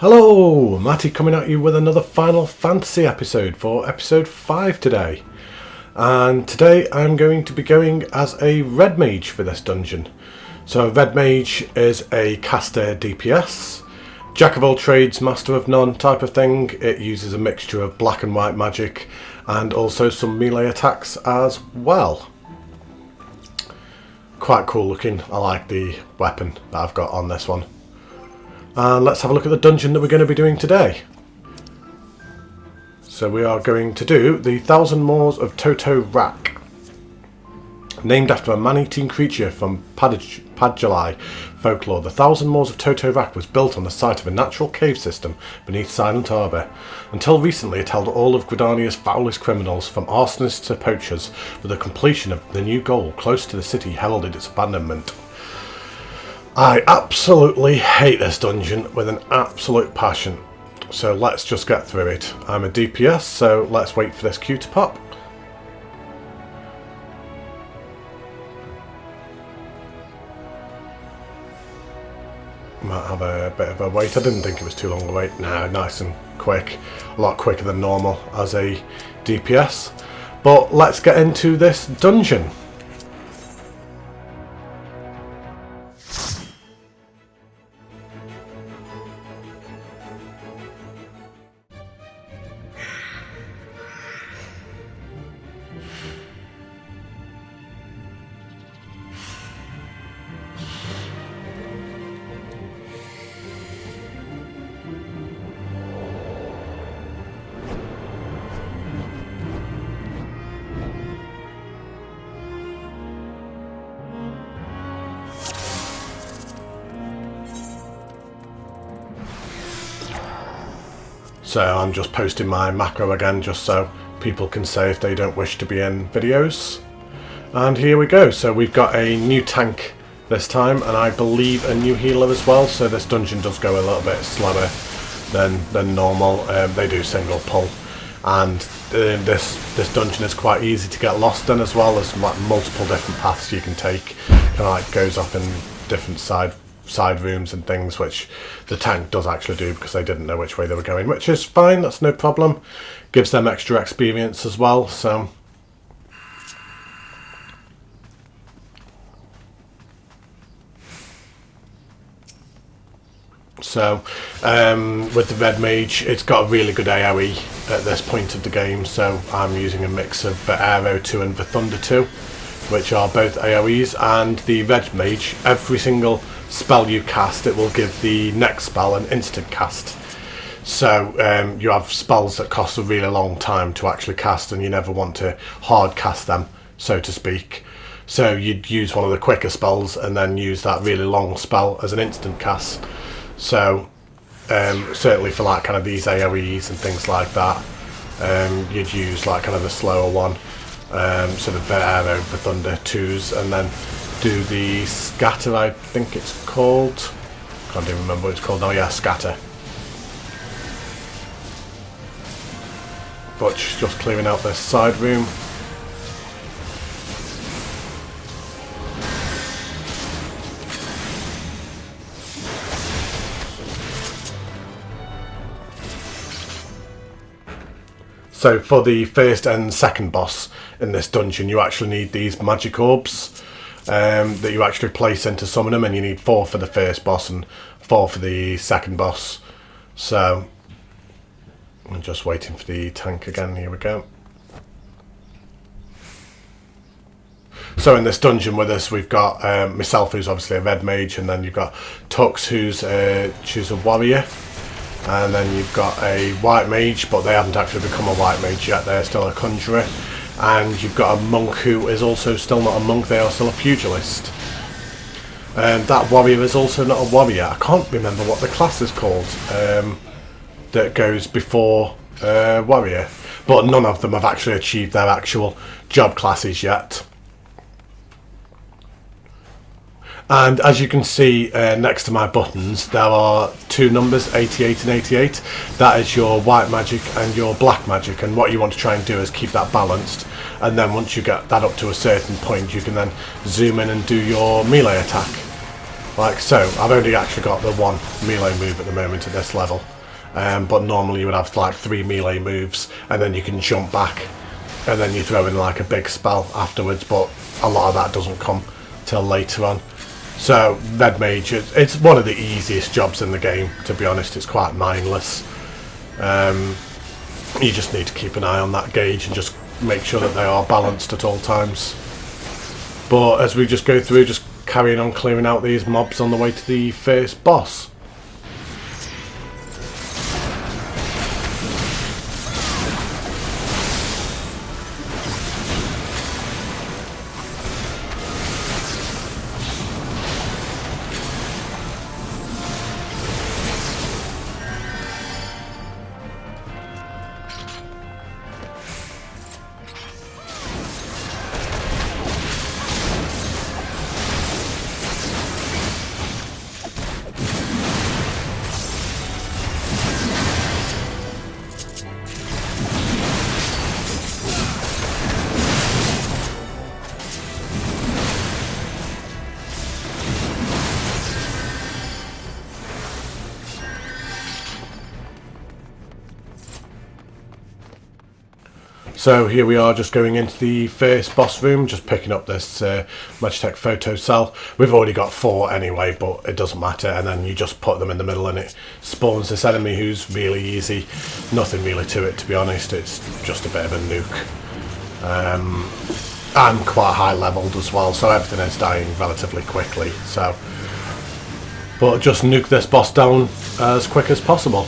Hello, Matty coming at you with another Final Fantasy episode for episode 5 today. And today I'm going to be going as a Red Mage for this dungeon. So a Red Mage is a caster DPS, Jack of all trades, master of none type of thing. It uses a mixture of black and white magic and also some melee attacks as well. Quite cool looking. I like the weapon that I've got on this one. And let's have a look at the dungeon that we're going to be doing today. So we are going to do the 1000 Maws of Toto-Rak. Named after a man-eating creature from Padjali folklore, the 1000 Maws of Toto-Rak was built on the site of a natural cave system beneath Silent Harbour. Until recently it held all of Gridania's foulest criminals, from arsonists to poachers, with the completion of the new goal close to the city heralded its abandonment. I absolutely hate this dungeon with an absolute passion, so let's just get through it. I'm a DPS, so let's wait for this queue to pop. Might have a bit of a wait. I didn't think it was too long a wait. No, nice and quick. A lot quicker than normal as a DPS. But let's get into this dungeon. So I'm just posting my macro again just so people can say if they don't wish to be in videos. And here we go. So we've got a new tank this time, and I believe a new healer as well. So this dungeon does go a little bit slower than normal. They do single pull, and this dungeon is quite easy to get lost in as well. There's like multiple different paths you can take. Kind of like goes off in different side rooms and things, which the tank does actually do because they didn't know which way they were going, which is fine, that's no problem. Gives them extra experience as well. So with the Red Mage, it's got a really good AoE at this point of the game, so I'm using a mix of the Aero 2 and the Thunder 2, which are both AoEs. And the Red Mage, every single spell you cast, it will give the next spell an instant cast. So you have spells that cost a really long time to actually cast, and you never want to hard cast them, so to speak. So you'd use one of the quicker spells and then use that really long spell as an instant cast. So certainly for like kind of these AoEs and things like that, you'd use like kind of the slower one, sort of the Aero, the Thunder 2s, and then do the scatter, I think it's called. Can't even remember what it's called now. Yeah, scatter. Butch just clearing out this side room. So for the first and second boss in this dungeon, you actually need these magic orbs that you actually place into summon them, and you need 4 for the first boss and 4 for the second boss. So I'm just waiting for the tank again. Here we go. So in this dungeon with us, we've got myself, who's obviously a Red Mage, and then you've got Tux, who's a warrior, and then you've got a White Mage, but they haven't actually become a White Mage yet. They're still a conjurer. And you've got a monk who is also still not a monk, they are still a pugilist. That warrior is also not a warrior. I can't remember what the class is called that goes before warrior. But none of them have actually achieved their actual job classes yet. And as you can see next to my buttons, there are 2 numbers, 88 and 88. That is your white magic and your black magic, and what you want to try and do is keep that balanced. And then once you get that up to a certain point, you can then zoom in and do your melee attack. Like so. I've only actually got the one melee move at the moment at this level. But normally you would have like 3 melee moves, and then you can jump back, and then you throw in like a big spell afterwards, but a lot of that doesn't come till later on. So Red Mage, it's one of the easiest jobs in the game, to be honest. It's quite mindless. You just need to keep an eye on that gauge and just make sure that they are balanced at all times. But as we just go through, just carrying on clearing out these mobs on the way to the first boss. So here we are, just going into the first boss room, just picking up this Magitech photo cell. We've already got 4 anyway, but it doesn't matter. And then you just put them in the middle and it spawns this enemy who's really easy. Nothing really to it, to be honest. It's just a bit of a nuke. I'm quite high leveled as well, so everything is dying relatively quickly. So, but just nuke this boss down as quick as possible.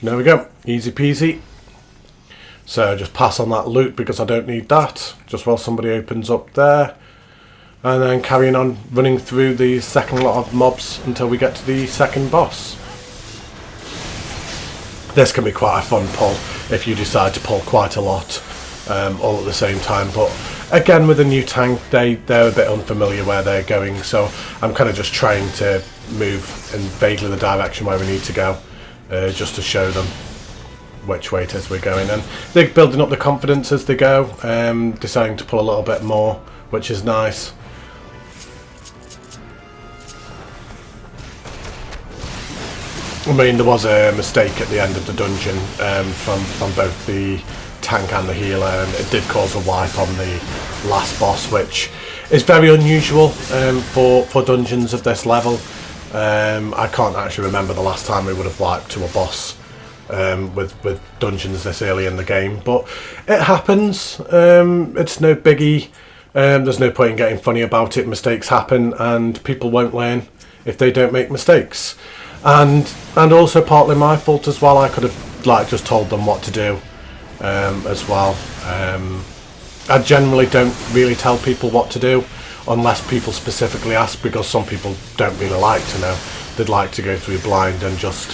There we go, easy peasy. So just pass on that loot because I don't need that, just while somebody opens up there. And then carrying on running through the second lot of mobs until we get to the second boss. This can be quite a fun pull if you decide to pull quite a lot all at the same time. But again, with a new tank, they're a bit unfamiliar where they're going. So I'm kind of just trying to move in vaguely the direction where we need to go. Just to show them which way it is we're going, and they're building up the confidence as they go, deciding to pull a little bit more, which is nice. I mean, there was a mistake at the end of the dungeon from both the tank and the healer, and it did cause a wipe on the last boss, which is very unusual for dungeons of this level. I can't actually remember the last time we would have wiped to a boss with dungeons this early in the game, but it happens. It's no biggie. There's no point in getting funny about it. Mistakes happen, and people won't learn if they don't make mistakes. And also partly my fault as well. I could have just told them what to do as well. I generally don't really tell people what to do unless people specifically ask, because some people don't really like to know. They'd like to go through blind and just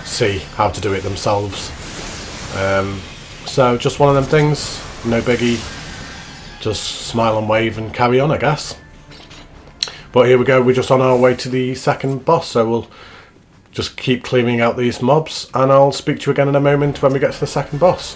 see how to do it themselves. So just one of them things, no biggie. Just smile and wave and carry on, I guess. But here we go, we're just on our way to the second boss, so we'll just keep clearing out these mobs, and I'll speak to you again in a moment when we get to the second boss.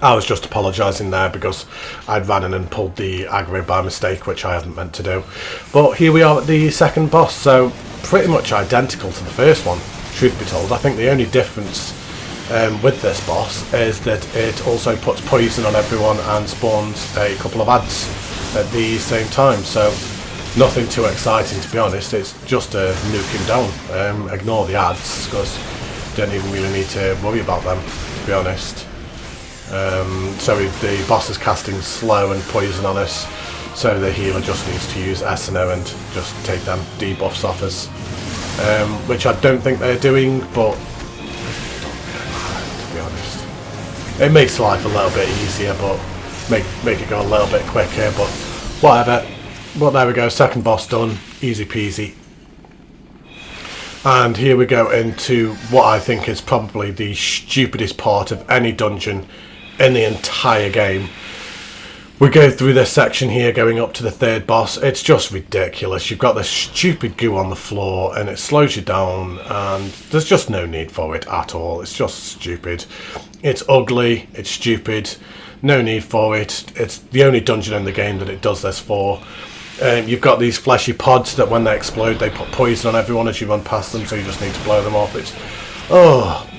I was just apologising there because I'd ran in and pulled the aggro by mistake, which I hadn't meant to do. But here we are at the second boss, so pretty much identical to the first one, truth be told. I think the only difference with this boss is that it also puts poison on everyone and spawns a couple of ads at the same time, so nothing too exciting, to be honest. It's just a nuke him down. Ignore the ads because you don't even really need to worry about them, to be honest. So the boss is casting slow and poison on us, so the healer just needs to use S&O and just take them debuffs off us, which I don't think they're doing, but to be honest, it makes life a little bit easier, but make it go a little bit quicker, but whatever. But there we go, second boss done, easy peasy. And here we go into what I think is probably the stupidest part of any dungeon in the entire game. We go through this section here going up to the third boss. It's just ridiculous. You've got this stupid goo on the floor and it slows you down, and there's just no need for it at all. It's just stupid. It's ugly, it's stupid, no need for it. It's the only dungeon in the game that it does this for. You've got these fleshy pods that when they explode they put poison on everyone as you run past them, so you just need to blow them up. It's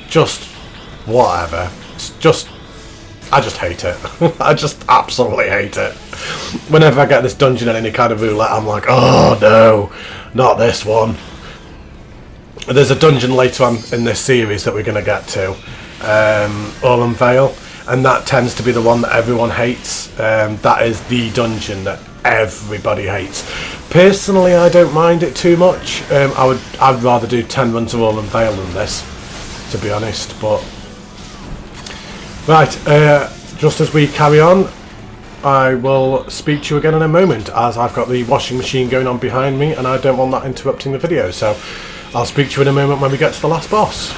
just whatever. It's just, I just hate it. I just absolutely hate it. Whenever I get this dungeon in any kind of roulette, I'm like, oh no, not this one. There's a dungeon later on in this series that we're going to get to, Orlan Vale, and that tends to be the one that everyone hates. That is the dungeon that everybody hates. Personally, I don't mind it too much. I'd rather do 10 runs of Orlan Vale than this, to be honest. But right, just as we carry on, I will speak to you again in a moment, as I've got the washing machine going on behind me and I don't want that interrupting the video. So I'll speak to you in a moment when we get to the last boss.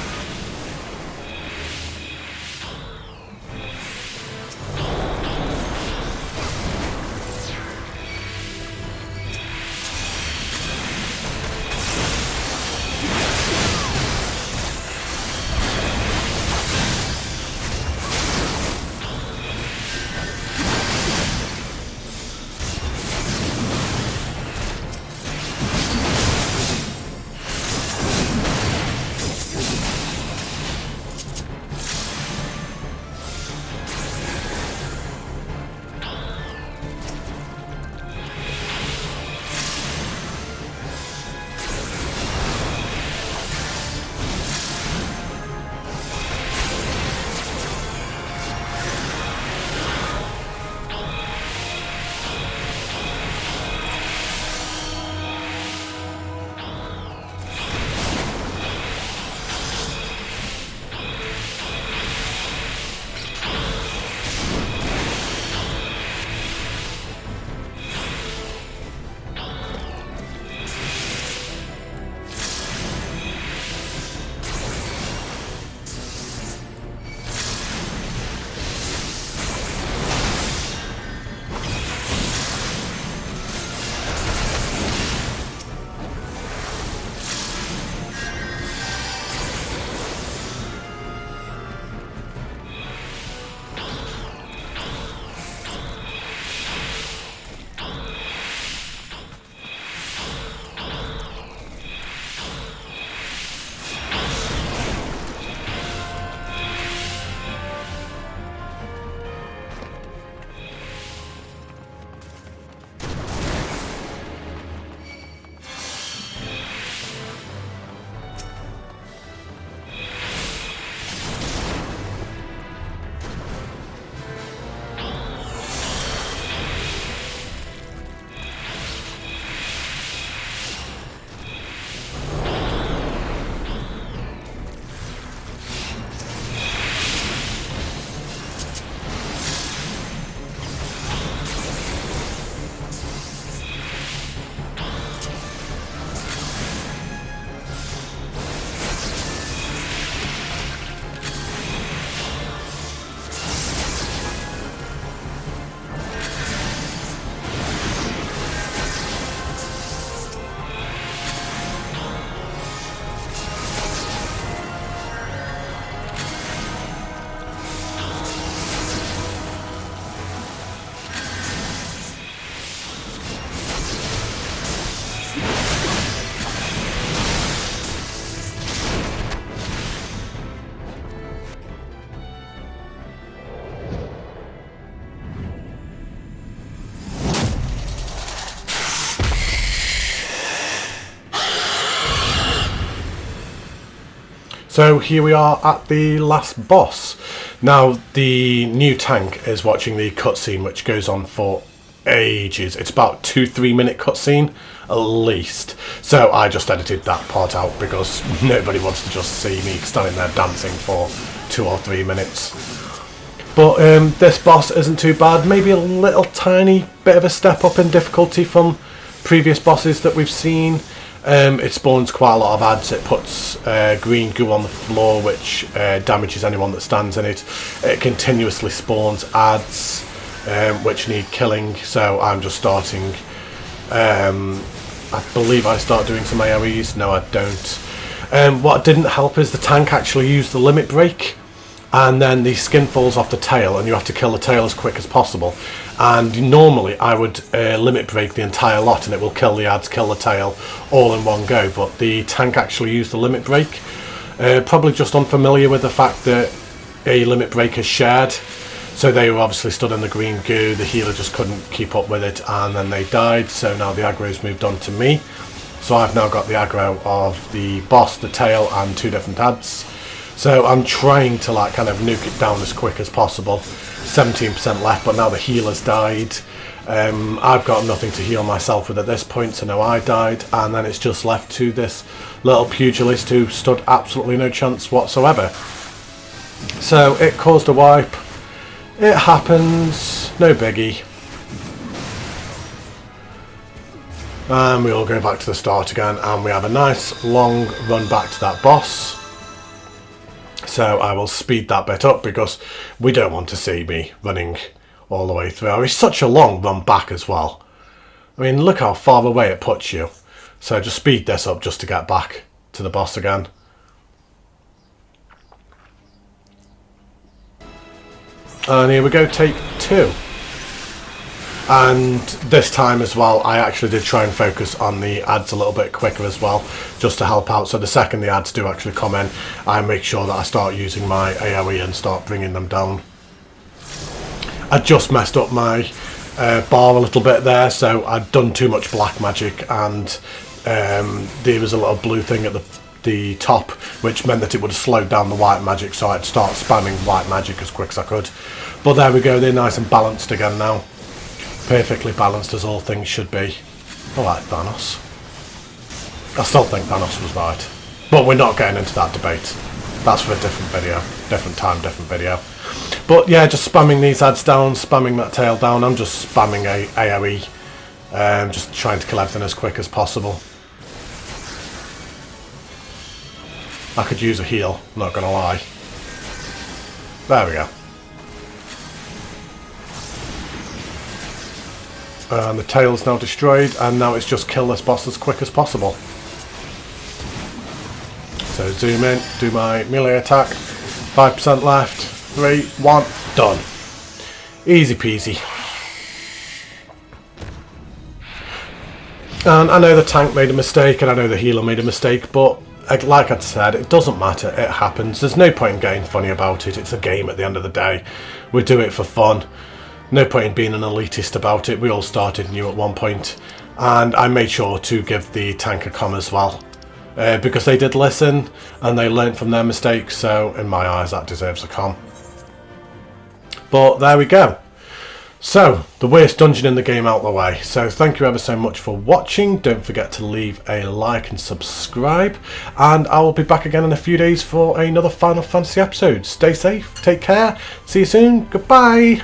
So here we are at the last boss. Now the new tank is watching the cutscene, which goes on for ages. It's about 2-3 minute cutscene at least. So I just edited that part out because nobody wants to just see me standing there dancing for 2 or 3 minutes. But this boss isn't too bad. Maybe a little tiny bit of a step up in difficulty from previous bosses that we've seen. It spawns quite a lot of ads. It puts green goo on the floor, which damages anyone that stands in it. It continuously spawns ads, which need killing. So I'm just starting. I believe I start doing some AoEs. No, I don't. What didn't help is the tank actually used the limit break, and then the skin falls off the tail, and you have to kill the tail as quick as possible. And normally I would limit break the entire lot, and it will kill the ads, kill the tail, all in one go. But the tank actually used the limit break. Probably just unfamiliar with the fact that a limit break is shared. So they were obviously stood in the green goo, the healer just couldn't keep up with it, and then they died. So now the aggro's moved on to me. So I've now got the aggro of the boss, the tail, and 2 different ads. So I'm trying to like kind of nuke it down as quick as possible. 17% left, but now the healer's died. I've got nothing to heal myself with at this point, so now I died, and then it's just left to this little pugilist who stood absolutely no chance whatsoever. So it caused a wipe. It happens, no biggie. And we all go back to the start again, and we have a nice long run back to that boss. So I will speed that bit up because we don't want to see me running all the way through. It's such a long run back as well. I mean, look how far away it puts you. So just speed this up just to get back to the boss again. And here we go, take 2. And this time as well, I actually did try and focus on the ads a little bit quicker as well, just to help out. So the second the ads do actually come in, I make sure that I start using my AoE and start bringing them down. I just messed up my bar a little bit there, so I'd done too much black magic, and there was a little blue thing at the top, which meant that it would have slowed down the white magic, so I'd start spamming white magic as quick as I could. But there we go, they're nice and balanced again now. Perfectly balanced as all things should be. I like Thanos. I still think Thanos was right. But we're not getting into that debate. That's for a different video. Different time, different video. But yeah, just spamming these ads down, spamming that tail down. I'm just spamming AoE. Just trying to kill everything as quick as possible. I could use a heal, not gonna lie. There we go. And the tail's now destroyed, and now it's just kill this boss as quick as possible. So zoom in, do my melee attack. 5% left. 3, 1, done. Easy peasy. And I know the tank made a mistake, and I know the healer made a mistake, but like I said, it doesn't matter, it happens. There's no point in getting funny about it. It's a game at the end of the day. We do it for fun. No point in being an elitist about it. We all started new at one point, and I made sure to give the tank a com as well, because they did listen and they learnt from their mistakes. So in my eyes, that deserves a com. But there we go. So the worst dungeon in the game out of the way. So thank you ever so much for watching. Don't forget to leave a like and subscribe, and I will be back again in a few days for another Final Fantasy episode. Stay safe, take care, see you soon, goodbye.